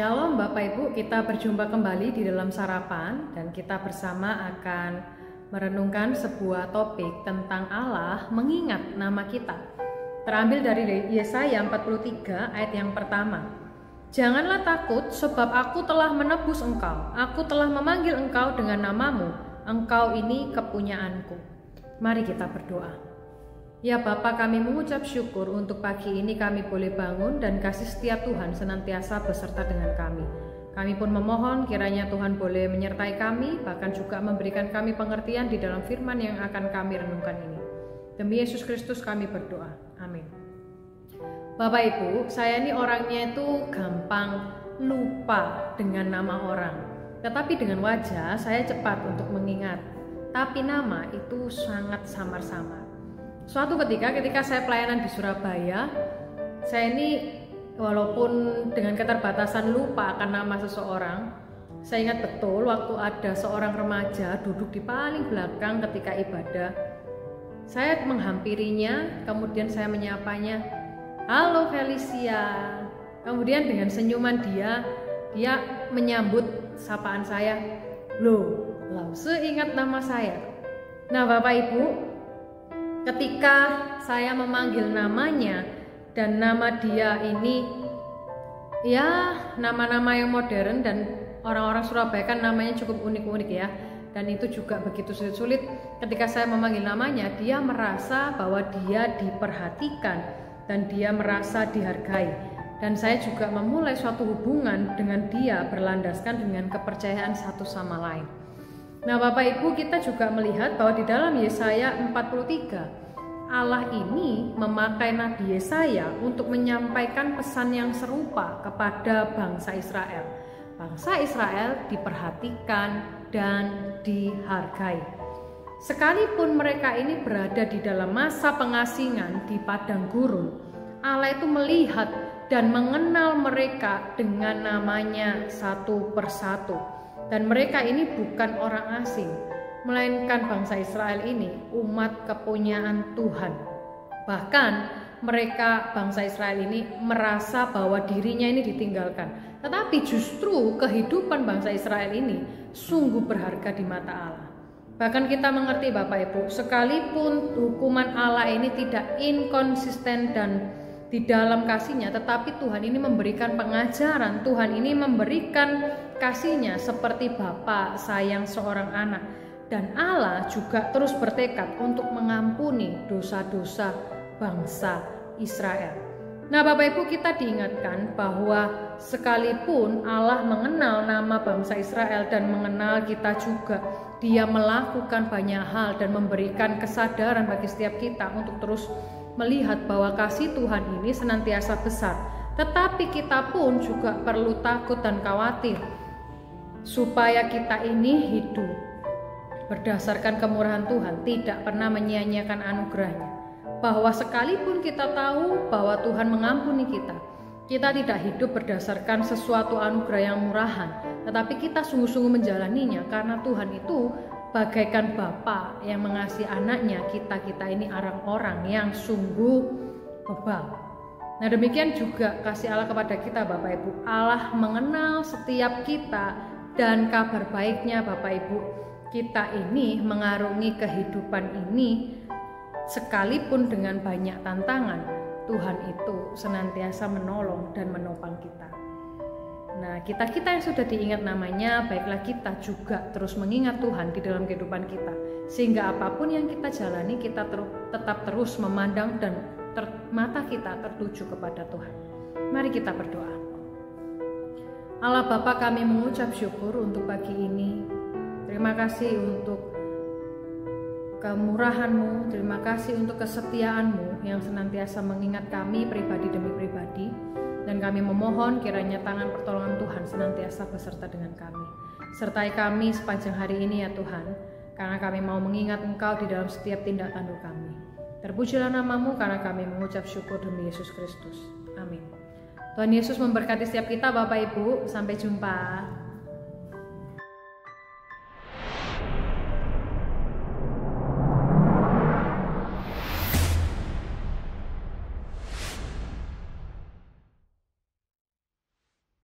Shalom Bapak Ibu, kita berjumpa kembali di dalam sarapan dan kita bersama akan merenungkan sebuah topik tentang Allah mengingat nama kita. Terambil dari Yesaya 43 ayat yang pertama. Janganlah takut sebab aku telah menebus engkau, aku telah memanggil engkau dengan namamu, engkau ini kepunyaanku. Mari kita berdoa. Ya Bapa, kami mengucap syukur untuk pagi ini kami boleh bangun dan kasih setia Tuhan senantiasa beserta dengan kami. Kami pun memohon kiranya Tuhan boleh menyertai kami, bahkan juga memberikan kami pengertian di dalam firman yang akan kami renungkan ini. Demi Yesus Kristus kami berdoa. Amin. Bapak Ibu, saya ini orangnya itu gampang lupa dengan nama orang. Tetapi dengan wajah saya cepat untuk mengingat. Tapi nama itu sangat samar-samar. Suatu ketika saya pelayanan di Surabaya, saya ini walaupun dengan keterbatasan lupa akan nama seseorang, saya ingat betul waktu ada seorang remaja duduk di paling belakang ketika ibadah. Saya menghampirinya, kemudian saya menyapanya, "Halo Felicia." Kemudian dengan senyuman dia menyambut sapaan saya, "Loh, seingat nama saya." Nah Bapak Ibu, ketika saya memanggil namanya dan nama dia ini ya nama-nama yang modern dan orang-orang Surabaya kan namanya cukup unik-unik ya, dan itu juga begitu sulit-sulit. Ketika saya memanggil namanya, dia merasa bahwa dia diperhatikan dan dia merasa dihargai, dan saya juga memulai suatu hubungan dengan dia berlandaskan dengan kepercayaan satu sama lain. Nah Bapak Ibu, kita juga melihat bahwa di dalam Yesaya 43 Allah ini memakai Nabi Yesaya untuk menyampaikan pesan yang serupa kepada bangsa Israel. Bangsa Israel diperhatikan dan dihargai. Sekalipun mereka ini berada di dalam masa pengasingan di padang gurun, Allah itu melihat dan mengenal mereka dengan namanya satu persatu. Dan mereka ini bukan orang asing, melainkan bangsa Israel ini umat kepunyaan Tuhan. Bahkan mereka bangsa Israel ini merasa bahwa dirinya ini ditinggalkan. Tetapi justru kehidupan bangsa Israel ini sungguh berharga di mata Allah. Bahkan kita mengerti Bapak Ibu, sekalipun hukuman Allah ini tidak inkonsisten dan di dalam kasihnya, tetapi Tuhan ini memberikan pengajaran, Tuhan ini memberikan kasihnya seperti Bapa sayang seorang anak. Dan Allah juga terus bertekad untuk mengampuni dosa-dosa bangsa Israel. Nah Bapak Ibu, kita diingatkan bahwa sekalipun Allah mengenal nama bangsa Israel dan mengenal kita juga, Dia melakukan banyak hal dan memberikan kesadaran bagi setiap kita untuk terus melihat bahwa kasih Tuhan ini senantiasa besar. Tetapi kita pun juga perlu takut dan khawatir supaya kita ini hidup berdasarkan kemurahan Tuhan, tidak pernah menyia-nyiakan anugerahnya. Bahwa sekalipun kita tahu bahwa Tuhan mengampuni kita tidak hidup berdasarkan sesuatu anugerah yang murahan, tetapi kita sungguh-sungguh menjalaninya karena Tuhan itu bagaikan Bapa yang mengasihi anaknya. Kita ini orang-orang yang sungguh bebal. Nah demikian juga kasih Allah kepada kita Bapak Ibu. Allah mengenal setiap kita, dan kabar baiknya Bapak Ibu, kita ini mengarungi kehidupan ini sekalipun dengan banyak tantangan, Tuhan itu senantiasa menolong dan menopang kita. Nah kita yang sudah diingat namanya, baiklah kita juga terus mengingat Tuhan di dalam kehidupan kita, sehingga apapun yang kita jalani kita tetap terus memandang dan mata kita tertuju kepada Tuhan. Mari kita berdoa. Allah Bapa, kami mengucap syukur untuk pagi ini. Terima kasih untuk kemurahan-Mu, terima kasih untuk kesetiaan-Mu yang senantiasa mengingat kami pribadi demi pribadi. Dan kami memohon kiranya tangan pertolongan Tuhan senantiasa beserta dengan kami. Sertai kami sepanjang hari ini ya Tuhan, karena kami mau mengingat Engkau di dalam setiap tindak tanduk kami. Terpujilah nama-Mu karena kami mengucap syukur demi Yesus Kristus. Amin. Tuhan Yesus memberkati setiap kita Bapak Ibu. Sampai jumpa.